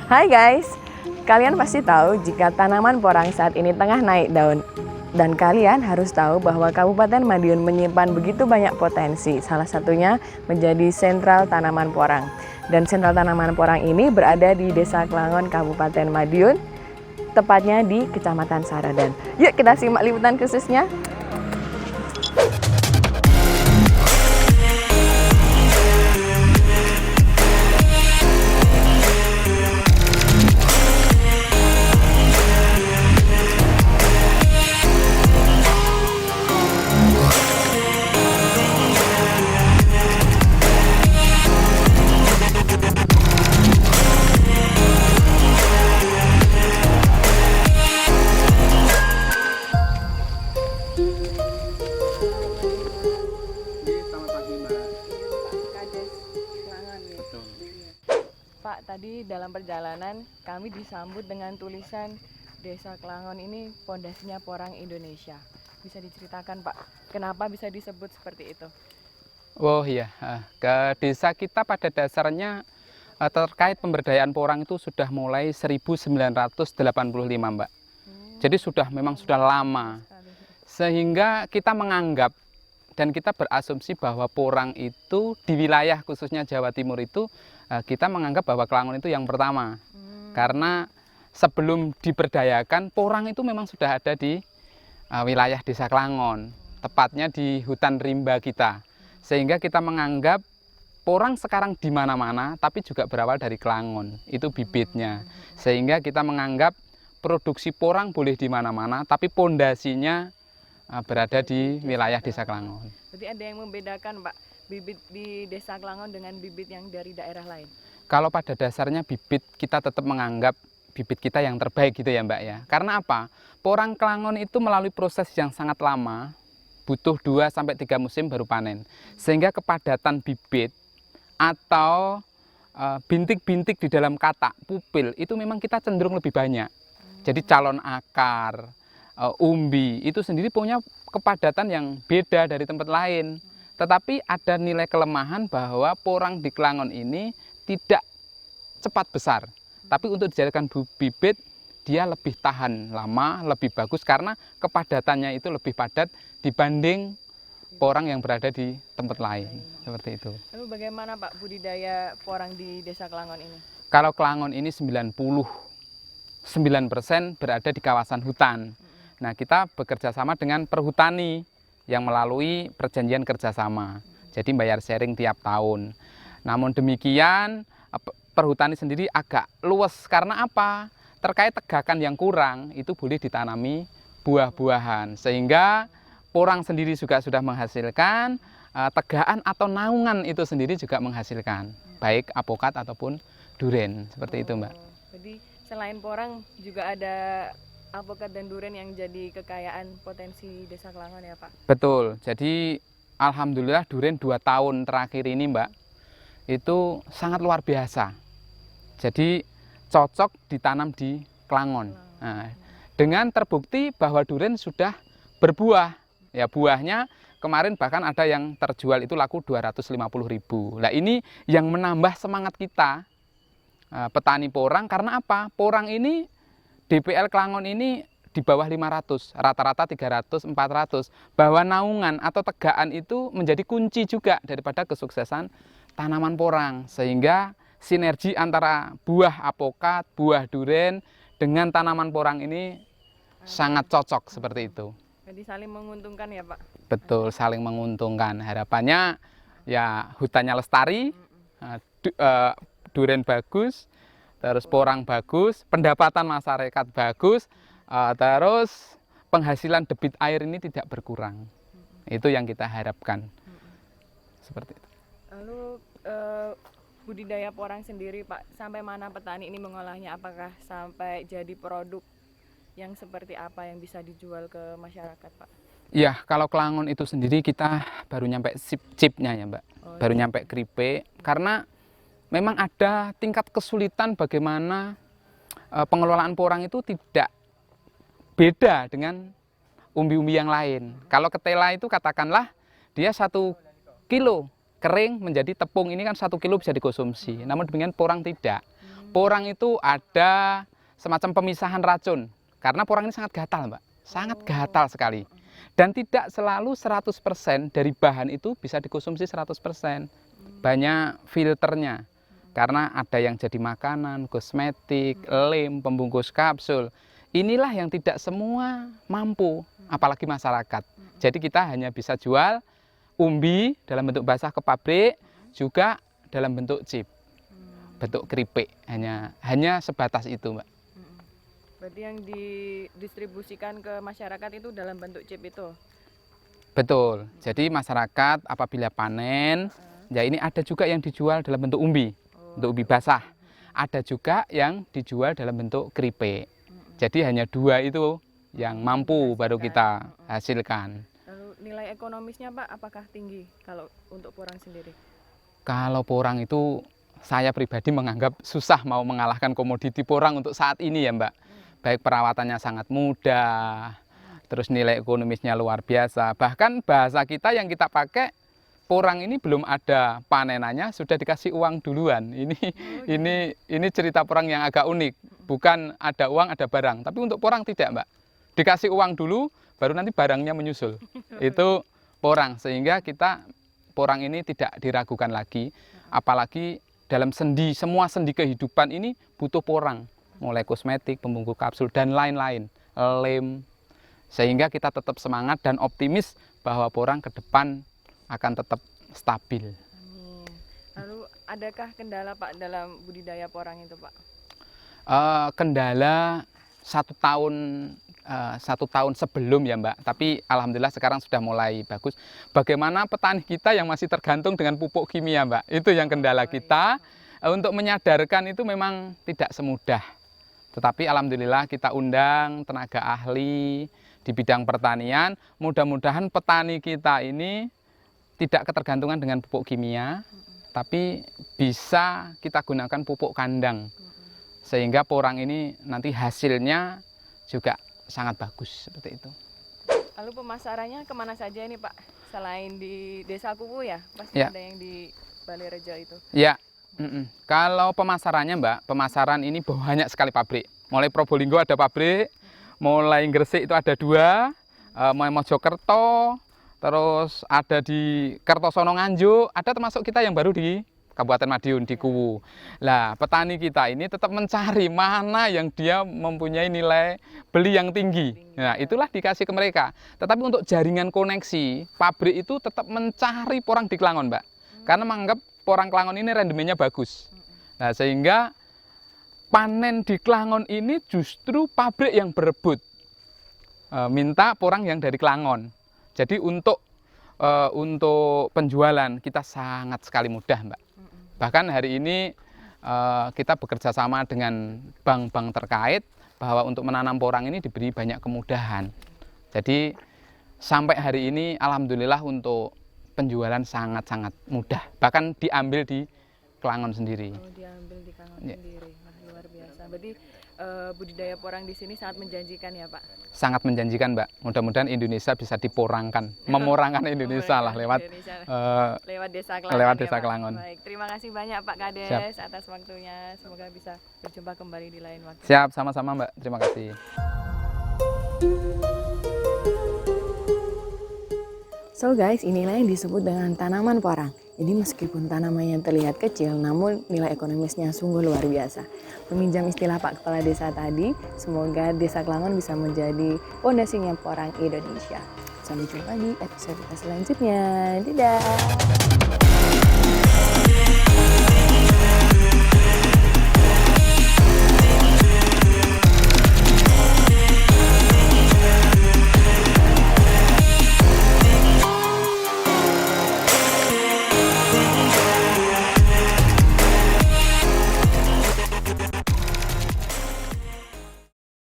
Hai guys, kalian pasti tahu jika tanaman porang saat ini tengah naik daun. Dan kalian harus tahu bahwa Kabupaten Madiun menyimpan begitu banyak potensi, salah satunya menjadi sentral tanaman porang. Dan sentral tanaman porang ini berada di Desa Klangon, Kabupaten Madiun, tepatnya di Kecamatan Saradan. Yuk kita simak liputan khususnya. Pak, tadi dalam perjalanan kami disambut dengan tulisan Desa Klangon ini pondasinya porang Indonesia. Bisa diceritakan Pak, kenapa bisa disebut seperti itu? Oh iya, ke desa kita pada dasarnya terkait pemberdayaan porang itu sudah mulai 1985 Mbak. Jadi memang sudah lama. Sehingga kita menganggap dan kita berasumsi bahwa porang itu di wilayah khususnya Jawa Timur itu kita menganggap bahwa Klangon itu yang pertama. Karena sebelum diberdayakan, porang itu memang sudah ada di wilayah Desa Klangon, tepatnya di hutan rimba kita. Sehingga kita menganggap porang sekarang di mana-mana, tapi juga berawal dari Klangon, itu bibitnya. Sehingga kita menganggap produksi porang boleh di mana-mana, tapi pondasinya berada di wilayah Desa Klangon. Jadi ada yang membedakan Pak, bibit di Desa Klangon dengan bibit yang dari daerah lain? Kalau pada dasarnya bibit kita tetap menganggap bibit kita yang terbaik gitu ya Mbak ya. Karena apa? Porang Klangon itu melalui proses yang sangat lama, butuh 2-3 musim baru panen. Sehingga kepadatan bibit atau bintik-bintik di dalam katak, pupil, itu memang kita cenderung lebih banyak. Jadi calon akar, umbi, itu sendiri punya kepadatan yang beda dari tempat lain. Tetapi ada nilai kelemahan bahwa porang di Klangon ini tidak cepat besar. Tapi untuk dijadikan bibit, dia lebih tahan lama, lebih bagus karena kepadatannya itu lebih padat dibanding porang yang berada di tempat lain. Seperti itu. Lalu bagaimana Pak budidaya porang di Desa Klangon ini? Kalau Klangon ini 99% berada di kawasan hutan. Nah, kita bekerja sama dengan perhutani yang melalui perjanjian kerjasama. Jadi bayar sharing tiap tahun. Namun demikian, perhutani sendiri agak luas karena apa? Terkait tegakan yang kurang, itu boleh ditanami buah-buahan. Sehingga porang sendiri juga sudah menghasilkan, tegaan atau naungan itu sendiri juga menghasilkan. Baik apokat ataupun duren, seperti itu Mbak. Jadi selain porang juga ada alpukat dan duren yang jadi kekayaan potensi Desa Klangon ya Pak? Betul, jadi alhamdulillah duren 2 tahun terakhir ini Mbak, itu sangat luar biasa. Jadi cocok ditanam di Klangon. Nah, dengan terbukti bahwa duren sudah berbuah. Ya buahnya kemarin bahkan ada yang terjual itu laku 250.000. Nah ini yang menambah semangat kita petani porang karena apa? Porang ini DPL Klangon ini di bawah 500, rata-rata 300, 400. Bahwa naungan atau tegaan itu menjadi kunci juga daripada kesuksesan tanaman porang. Sehingga sinergi antara buah apokat, buah duren dengan tanaman porang ini sangat cocok seperti itu. Jadi saling menguntungkan ya Pak? Betul, saling menguntungkan. Harapannya ya hutannya lestari, duren bagus, terus porang bagus, pendapatan masyarakat bagus, terus penghasilan debit air ini tidak berkurang. Itu yang kita harapkan. Seperti itu. Lalu budidaya porang sendiri Pak, sampai mana petani ini mengolahnya? Apakah sampai jadi produk yang seperti apa yang bisa dijual ke masyarakat Pak? Iya, kalau Klangon itu sendiri kita baru nyampe chipnya ya Mbak. Baru nyampe keripik, karena memang ada tingkat kesulitan bagaimana pengelolaan porang itu tidak beda dengan umbi-umbi yang lain. Kalau ketela itu katakanlah dia 1 kilo kering menjadi tepung, ini kan 1 kilo bisa dikonsumsi. Namun demikian porang tidak. Porang itu ada semacam pemisahan racun. Karena porang ini sangat gatal, Mbak. Sangat gatal sekali. Dan tidak selalu 100% dari bahan itu bisa dikonsumsi 100%. Banyak filternya. Karena ada yang jadi makanan, kosmetik, lem, pembungkus kapsul. Inilah yang tidak semua mampu, apalagi masyarakat. Jadi kita hanya bisa jual umbi dalam bentuk basah ke pabrik, juga dalam bentuk chip. Bentuk keripik, hanya sebatas itu, Mbak. Berarti yang didistribusikan ke masyarakat itu dalam bentuk chip itu? Betul, jadi masyarakat apabila panen, ya ini ada juga yang dijual dalam bentuk umbi basah. Ada juga yang dijual dalam bentuk keripik. Jadi hanya dua itu yang mampu baru kita hasilkan. Lalu nilai ekonomisnya Pak, apakah tinggi kalau untuk porang sendiri? Kalau porang itu saya pribadi menganggap susah mau mengalahkan komoditi porang untuk saat ini ya Mbak. Baik perawatannya sangat mudah, terus nilai ekonomisnya luar biasa. Bahkan bahasa kita yang kita pakai, porang ini belum ada panenannya sudah dikasih uang duluan. Ini cerita porang yang agak unik. Bukan ada uang ada barang, tapi untuk porang tidak Mbak. Dikasih uang dulu, baru nanti barangnya menyusul. Itu porang, sehingga porang ini tidak diragukan lagi. Apalagi dalam semua sendi kehidupan ini butuh porang. Mulai kosmetik, pembungkus kapsul, dan lain-lain. Lem. Sehingga kita tetap semangat dan optimis bahwa porang ke depan akan tetap stabil. Amin. Lalu adakah kendala Pak dalam budidaya porang itu Pak? Kendala satu tahun sebelum ya Mbak, tapi alhamdulillah sekarang sudah mulai bagus. Bagaimana petani kita yang masih tergantung dengan pupuk kimia Mbak, itu yang kendala kita. Untuk menyadarkan itu memang tidak semudah, tetapi alhamdulillah kita undang tenaga ahli di bidang pertanian. Mudah-mudahan petani kita ini tidak ketergantungan dengan pupuk kimia, tapi bisa kita gunakan pupuk kandang. Sehingga porang ini nanti hasilnya juga sangat bagus seperti itu. Lalu pemasarannya kemana saja ini Pak? Selain di Desa Kuwu ya? Pasti Ya. ada yang di Balerejo itu. Ya, kalau pemasarannya Mbak, pemasaran ini banyak sekali pabrik. Mulai Probolinggo ada pabrik, mulai Gresik itu ada 2, mulai Mojokerto, terus ada di Kertosono Nganjuk, ada termasuk kita yang baru di Kabupaten Madiun di Kuwu. Nah, petani kita ini tetap mencari mana yang dia mempunyai nilai beli yang tinggi. Nah, itulah dikasih ke mereka. Tetapi untuk jaringan koneksi, pabrik itu tetap mencari porang di Klangon, Mbak. Karena menganggap porang Klangon ini rendemennya bagus. Nah, sehingga panen di Klangon ini justru pabrik yang berebut. Minta porang yang dari Klangon. Jadi untuk penjualan kita sangat sekali mudah, Mbak. Bahkan hari ini kita bekerja sama dengan bank-bank terkait bahwa untuk menanam porang ini diberi banyak kemudahan. Jadi sampai hari ini alhamdulillah untuk penjualan sangat-sangat mudah. Bahkan diambil di Klangon sendiri. Oh, diambil di Klangon sendiri. Wah, luar biasa. Berarti budidaya porang di sini sangat menjanjikan ya Pak? Sangat menjanjikan Mbak. Mudah-mudahan Indonesia bisa diporangkan, memorangkan Indonesia lah lewat Desa Klangon. Baik, terima kasih banyak Pak Kades atas waktunya. Semoga bisa berjumpa kembali di lain waktu. Siap, sama-sama Mbak. Terima kasih. So guys, inilah yang disebut dengan tanaman porang. Jadi meskipun tanamannya terlihat kecil, namun nilai ekonomisnya sungguh luar biasa. Meminjam istilah Pak Kepala Desa tadi, semoga Desa Klangon bisa menjadi pondasinya porang Indonesia. Sampai jumpa di episode kita selanjutnya. Dadah!